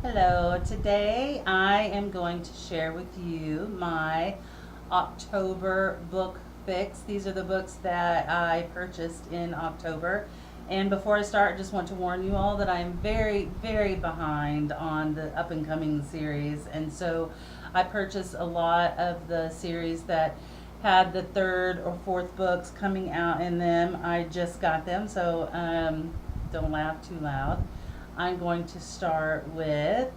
Hello, today I am going to share with you my October book fix. These are the books that I purchased in October. And before I start, I just want to warn you all that I'm very, very behind on the up and coming series. And so I purchased a lot of the series that had the third or fourth books coming out in them. I just got them, so don't laugh too loud. I'm going to start with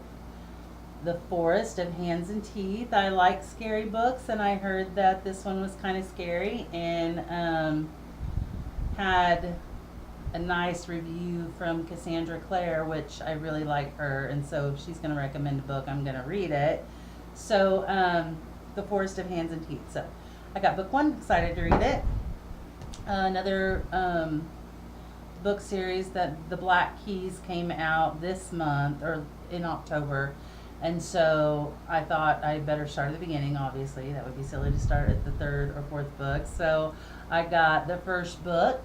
The Forest of Hands and Teeth. I like scary books, and I heard that this one was kind of scary and had a nice review from Cassandra Clare, which I really like her, and so if she's going to recommend a book, I'm going to read it. So, The Forest of Hands and Teeth. So, I got book one, excited to read it. Another book series that The Black Keys came out this month or in October, and so I thought I'd better start at the beginning. Obviously, that would be silly to start at the third or fourth book. So I got the first book,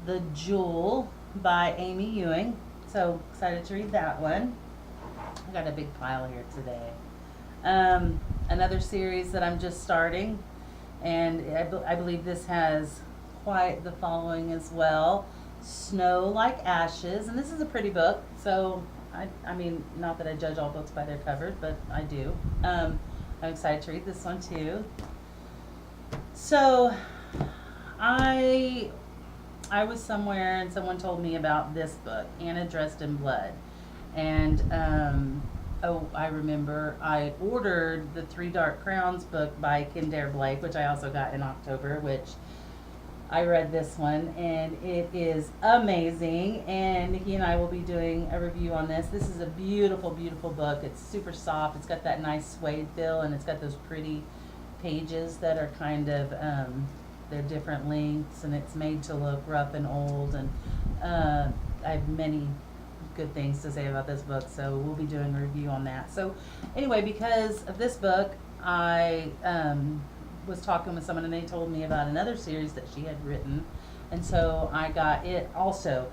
The Jewel by Amy Ewing. So excited to read that one. I got a big pile here today. Another series that I'm just starting, and I believe this has quite the following as well. Snow Like Ashes, and this is a pretty book. So I mean, not that I judge all books by their covers, but I do. I'm excited to read this one too. So I was somewhere and someone told me about this book, Anna Dressed in Blood, and I remember I ordered the Three Dark Crowns book by Kendare Blake, which I also got in October, which I read this one and it is amazing, and he and I will be doing a review on this. This is a beautiful, beautiful book. It's super soft. It's got that nice suede feel, and it's got those pretty pages that are kind of, they're different lengths, and it's made to look rough and old, and I have many good things to say about this book, so we'll be doing a review on that. So anyway, because of this book, I was talking with someone and they told me about another series that she had written, and so I got it also.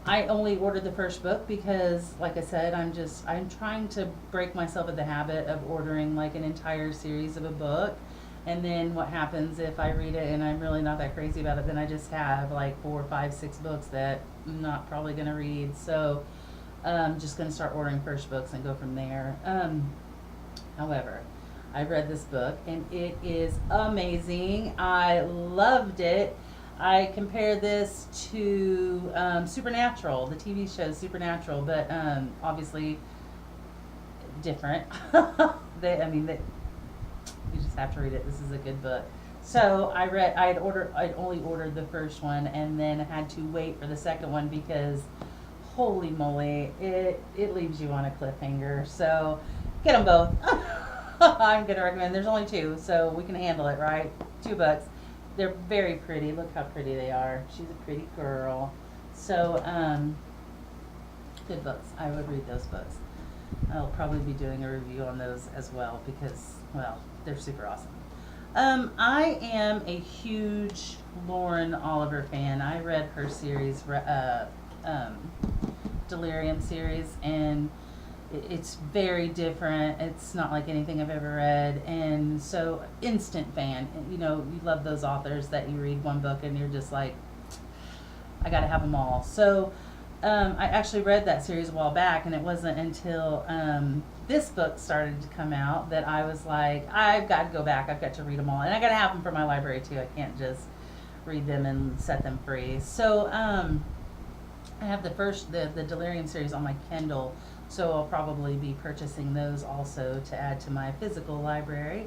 I only ordered the first book because, like I said, I'm trying to break myself of the habit of ordering like an entire series of a book, and then what happens if I read it and I'm really not that crazy about it, then I just have like 4, 5, 6 books that I'm not probably going to read. So I'm just going to start ordering first books and go from there. However, I read this book and it is amazing. I loved it. I compared this to Supernatural, the TV show Supernatural, but obviously different. You just have to read it. This is a good book. So I'd only ordered the first one and then had to wait for the second one because holy moly, it leaves you on a cliffhanger. So get them both. I'm going to recommend. There's only 2, so we can handle it, right? 2 books. They're very pretty. Look how pretty they are. She's a pretty girl. So, good books. I would read those books. I'll probably be doing a review on those as well because, well, they're super awesome. I am a huge Lauren Oliver fan. I read her series, Delirium series, and it's very different. It's not like anything I've ever read, and so instant fan. You know, you love those authors that you read one book and you're just like, I got to have them all. So I actually read that series a while back, and it wasn't until this book started to come out that I was like, I've got to go back. I've got to read them all, and I got to have them for my library too. I can't just read them and set them free. So I have the Delirium series on my Kindle, so I'll probably be purchasing those also to add to my physical library.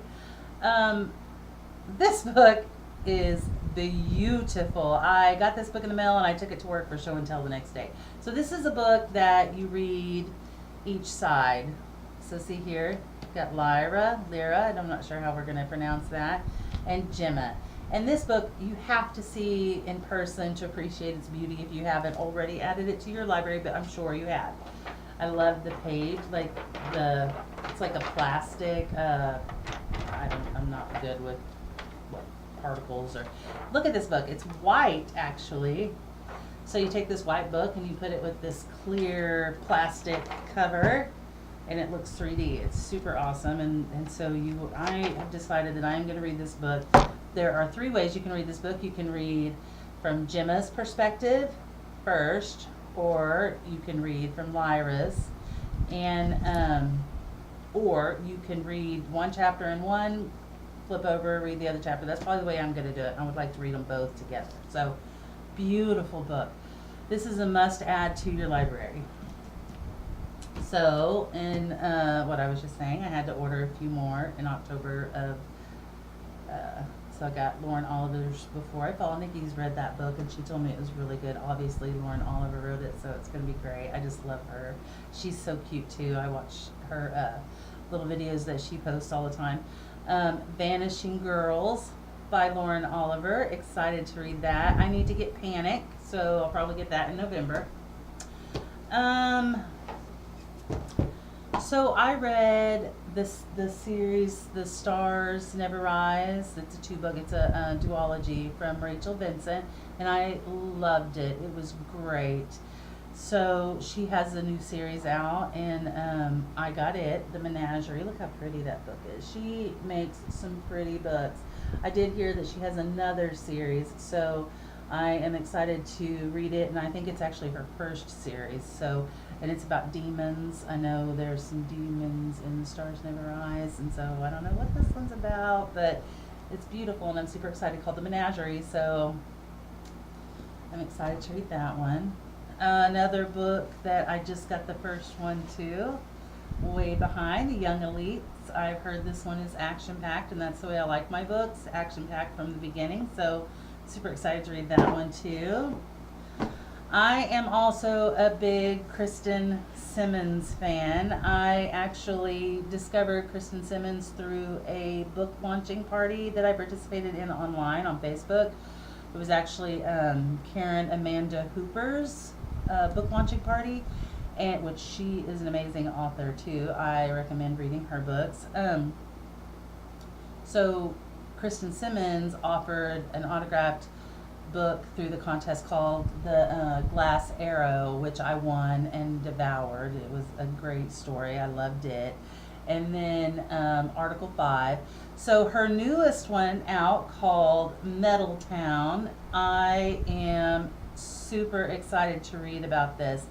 This book is beautiful. I got this book in the mail and I took it to work for show and tell the next day. So this is a book that you read each side. So see here, got Lyra, I'm not sure how we're going to pronounce that, and Gemma. And this book you have to see in person to appreciate its beauty if you haven't already added it to your library, but I'm sure you have. I love the page, like it's like a plastic, I'm not good with what particles or, look at this book, it's white actually. So you take this white book and you put it with this clear plastic cover, and it looks 3D. It's super awesome. And so I have decided that I am going to read this book. There are 3 ways you can read this book. You can read from Gemma's perspective first, or you can read from Lyra's, and or you can read one chapter in one, flip over, read the other chapter. That's probably the way I'm going to do it. I would like to read them both together. So, beautiful book. This is a must-add to your library. So, in what I was just saying, I had to order a few more in October of. So I got Lauren Oliver's Before I Fall. Nikki's read that book and she told me it was really good. Obviously, Lauren Oliver wrote it, so it's going to be great. I just love her. She's so cute too. I watch her little videos that she posts all the time. Vanishing Girls by Lauren Oliver. Excited to read that. I need to get Panic, so I'll probably get that in November. So I read the series The Stars Never Rise. It's a 2-book. It's a duology from Rachel Vincent, and I loved it. It was great. So she has a new series out, and I got it, The Menagerie. Look how pretty that book is. She makes some pretty books. I did hear that she has another series, so I am excited to read it, and I think it's actually her first series. So, and it's about demons. I know there's some demons in The Stars Never Rise, and so I don't know what this one's about, but it's beautiful, and I'm super excited. Called The Menagerie, so I'm excited to read that one. Another book that I just got the first one too, way behind, The Young Elites. I've heard this one is action-packed, and that's the way I like my books, action-packed from the beginning, so super excited to read that one too. I am also a big Kristen Simmons fan. I actually discovered Kristen Simmons through a book launching party that I participated in online on Facebook. It was actually Karen Amanda Hooper's book launching party, and which she is an amazing author too. I recommend reading her books. So Kristen Simmons offered an autographed book through the contest called The Glass Arrow, which I won and devoured. It was a great story. I loved it. And then Article 5. So her newest one out, called Metal Town, I am super excited to read about this.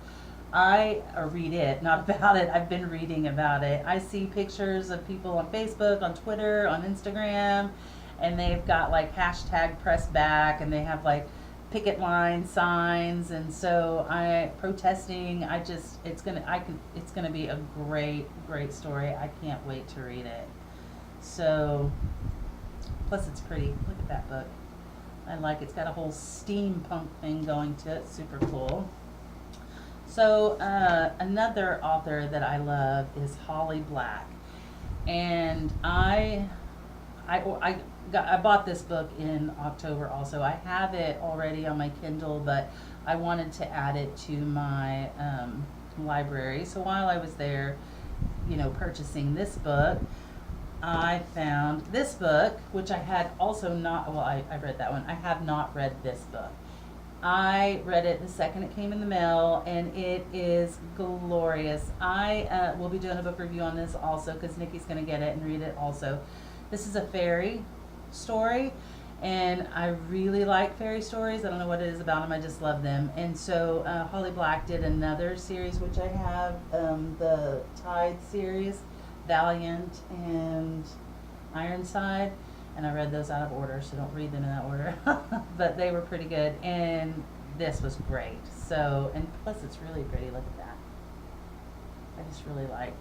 Read it, not about it. I've been reading about it. I see pictures of people on Facebook, on Twitter, on Instagram, and they've got like hashtag press back, and they have like picket line signs, and so protesting. It's gonna be a great story. I can't wait to read it. So, plus it's pretty. Look at that book. I like it's got a whole steampunk thing going to it. Super cool. So another author that I love is Holly Black, and I bought this book in October also. I have it already on my Kindle, but I wanted to add it to my library. So while I was there, purchasing this book, I found this book, which I had also not, I read that one. I have not read this book. I read it the second it came in the mail, and it is glorious. I will be doing a book review on this also, because Nikki's going to get it and read it also. This is a fairy story, and I really like fairy stories. I don't know what it is about them. I just love them. And so Holly Black did another series, which I have, the Tide series, Valiant and Ironside, and I read those out of order, so don't read them in that order. But they were pretty good, and this was great. So, and plus it's really pretty. Look at that. I just really like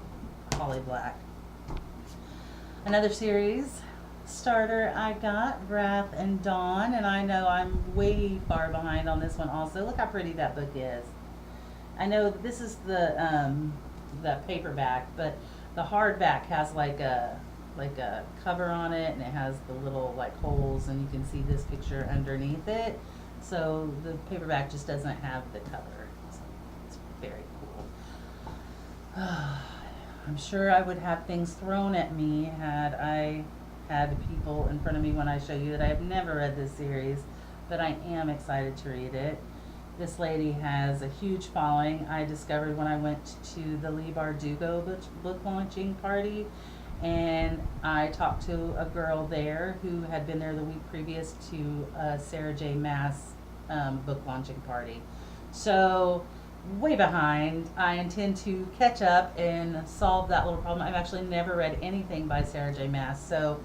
Holly Black. Another series starter I got, Wrath and Dawn, and I know I'm way far behind on this one also. Look how pretty that book is. I know this is the paperback, but the hardback has like a cover on it, and it has the little like holes, and you can see this picture underneath it. So the paperback just doesn't have the cover. So it's very cool. I'm sure I would have things thrown at me had I had people in front of me when I show you that I have never read this series, but I am excited to read it. This lady has a huge following. I discovered when I went to the Lee Bardugo book launching party, and I talked to a girl there who had been there the week previous to Sarah J. Maas book launching party. So, way behind. I intend to catch up and solve that little problem. I've actually never read anything by Sarah J. Maas. So,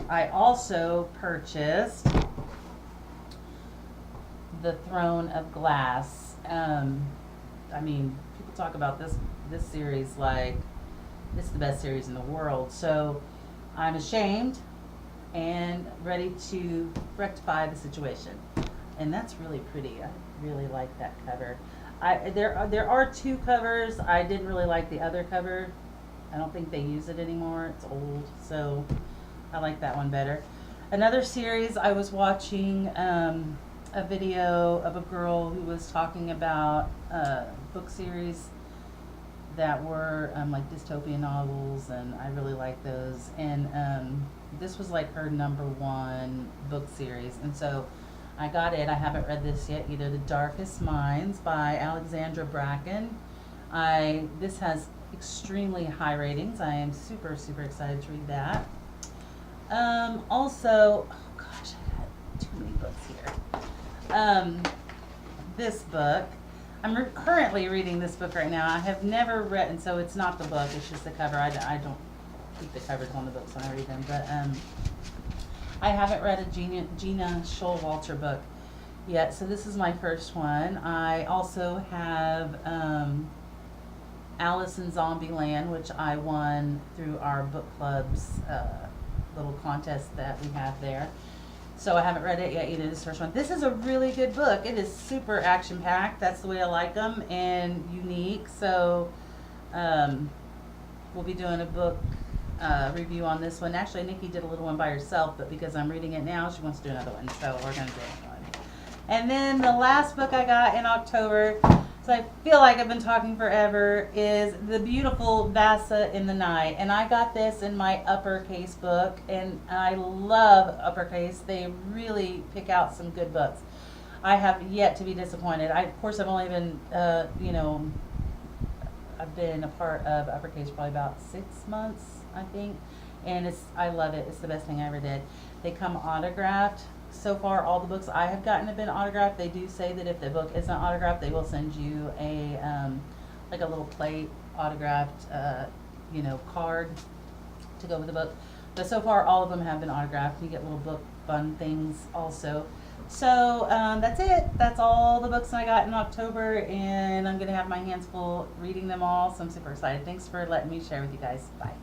I also purchased The Throne of Glass. I mean, people talk about this series like it's the best series in the world. So I'm ashamed and ready to rectify the situation. And that's really pretty. I really like that cover. There are two covers. I didn't really like the other cover. I don't think they use it anymore. It's old, so I like that one better. Another series, I was watching a video of a girl who was talking about book series that were like dystopian novels, and I really like those. And this was like her #1 book series, and so I got it. I haven't read this yet either. The Darkest Minds by Alexandra Bracken. This has extremely high ratings. I am super excited to read that. Also, oh gosh, I got too many books here. This book, I'm currently reading this book right now. I have never read, and so it's not the book, it's just the cover. I don't keep the covers on the books when I read them, but I haven't read a Gina Showalter book yet, so this is my first one. I also have Alice in Zombieland, which I won through our book club's little contest that we have there. So I haven't read it yet either, this first one. This is a really good book. It is super action-packed. That's the way I like them, and unique. So we'll be doing a book review on this one. Actually, Nikki did a little one by herself, but because I'm reading it now, she wants to do another one. So we're going to do another one. And then the last book I got in October, so I feel like I've been talking forever, is The Beautiful Vasa in the Night. And I got this in my uppercase book, and I love uppercase. They really pick out some good books. I have yet to be disappointed. Of course, I've only been, I've been a part of uppercase probably about 6 months, I think. And I love it. It's the best thing I ever did. They come autographed. So far, all the books I have gotten have been autographed. They do say that if the book isn't autographed, they will send you a like a little plate autographed, card to go with the book. But so far, all of them have been autographed. You get little book fun things also. So that's it. That's all the books I got in October, and I'm gonna have my hands full reading them all. So I'm super excited. Thanks for letting me share with you guys. Bye.